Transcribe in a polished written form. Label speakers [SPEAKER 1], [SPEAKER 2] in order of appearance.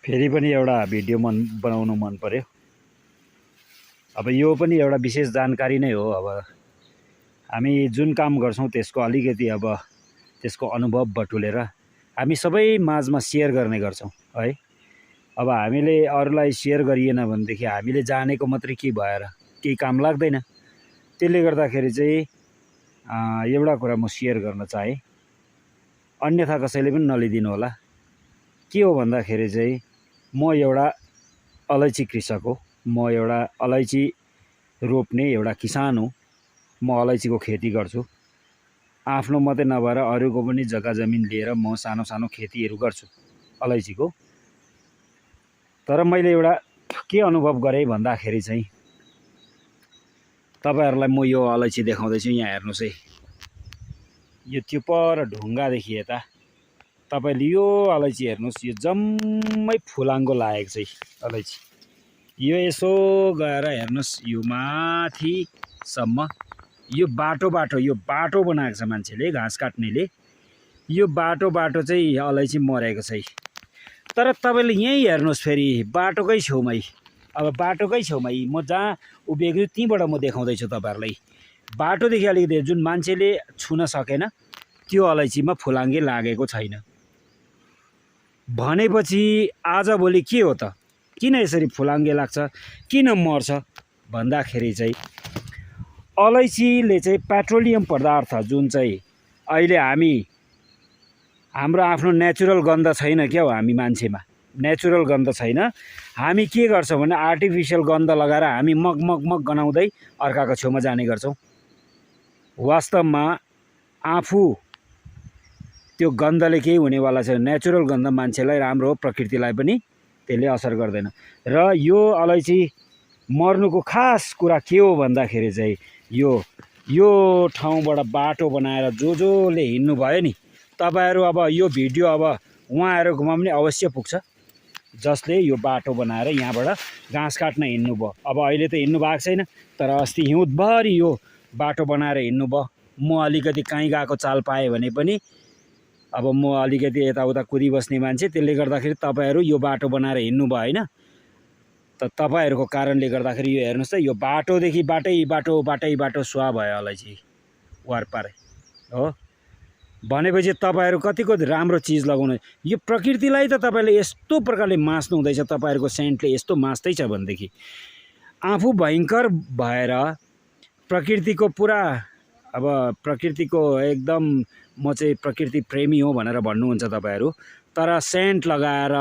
[SPEAKER 1] फेरि पनि एउटा भिडियो बनाउनु मन पर्यो। अब यो पनि एउटा विशेष जानकारी नै हो। अब हामी जुन काम गर्छौं त्यसको अलिकति अब त्यसको अनुभव बटुलेर हामी सबै माझमा शेयर गर्ने गर्छौं है। अब हामीले अरूलाई शेयर गरिएन भनेदेखि हामीले जानेको मात्रै के भएर केही काम लाग्दैन। त्यसले गर्दाखेरि चाहिँ एउटा कुरा म शेयर गर्न चाहे, अन्यथा कसैले पनि नलिदिनु होला। के हो भन्दाखेरि चाहिँ म एउटा अलैँची कृषक हो। म एउटा अलैँची रोप्ने एउटा किसान हो। म अलैँचीको खेती गर्छु। आफ्नो मात्रै नभएर अरूको पनि जग्गा जमिन लिएर म सानो सानो खेतीहरू गर्छु अलैँचीको। तर मैले एउटा के अनुभव गरेँ भन्दाखेरि चाहिँ तपाईहरुलाई म यो अलैँची देखाउँदैछु। यहाँ हेर्नुस् है, यो त्यो पर ढुङ्गादेखि यता तपाईले यो अलैँची हेर्नुस्, यो जम्मै फुलाङ्गो लागेको छ अलैँची। यो यसो गएर हेर्नुस्, यो माथिसम्म यो बाटो बनाएको छ मान्छेले, घाँस काट्नेले। यो बाटो चाहिँ अलैँची मरेको छ। तर तपाईले यही हेर्नुस्, फेरि बाटोकै छेउमै, अब बाटोकै छेउमै म जहाँ उभिएको छु त्यहीबाट म देखाउँदैछु तपाईहरुलाई। बाटोदेखि अलिकति जुन मान्छेले छुन सकेन त्यो अलैँचीमा फुलाङ्गे लागेको छैन भनेपछि आजभोलि के हो त? किन यसरी फुलाङ्गे लाग्छ, किन मर्छ भन्दाखेरि चाहिँ अलैँचीले चाहिँ पेट्रोलियम पदार्थ जुन चाहिँ अहिले हाम्रो आफ्नो नेचुरल गन्ध छैन क्या हो। हामी मान्छेमा नेचुरल गन्ध छैन। हामी के गर्छौं भने आर्टिफिशियल गन्ध लगाएर हामी मग मग मग गनाउँदै अर्काको छेउमा जाने गर्छौं। वास्तवमा आफू त्यो गन्धले केही हुनेवाला छैन। नेचुरल गन्ध मान्छेलाई राम्रो हो, प्रकृतिलाई पनि त्यसले असर गर्दैन। र यो अलैँची मर्नुको खास कुरा के हो भन्दाखेरि चाहिँ यो ठाउँबाट बाटो बनाएर जसले हिँड्नु भयो नि, तपाईहरु अब यो भिडियो अब उहाँहरुकोमा पनि अवश्य पुग्छ, जसले यो बाटो बनाएर यहाँबाट घाँस काट्न हिँड्नु भयो। अब अहिले त हिँड्नु भएको छैन, तर अस्ति हिउँदभरि यो बाटो बनाएर हिँड्नु भयो। म अलिकति कहीँ गएको चाल पाएँ भने पनि अब म अलिकति यताउता कुदिबस्ने मान्छे, त्यसले गर्दाखेरि तपाईहरु यो बाटो बनाएर हिँड्नु भयो हैन। त तपाईहरुको कारणले गर्दाखेरि यो हेर्नुस् त, यो बाटोदेखि बाटै सुवा भयो अलैँची वारपार हो। भनेपछि तपाईहरु कतिको राम्रो चीज लगाउनु। यो प्रकृतिलाई त तपाईले यस्तो प्रकारले मास्नु हुँदैछ, तपाईहरुको सेन्टले यस्तो मास्दै छ भनेदेखि आफू भयंकर भएर प्रकृतिको पुरा, अब प्रकृतिको एकदम म चाहिँ प्रकृति प्रेमी हो भनेर भन्नुहुन्छ तपाईहरु, तर सेन्ट लगाएर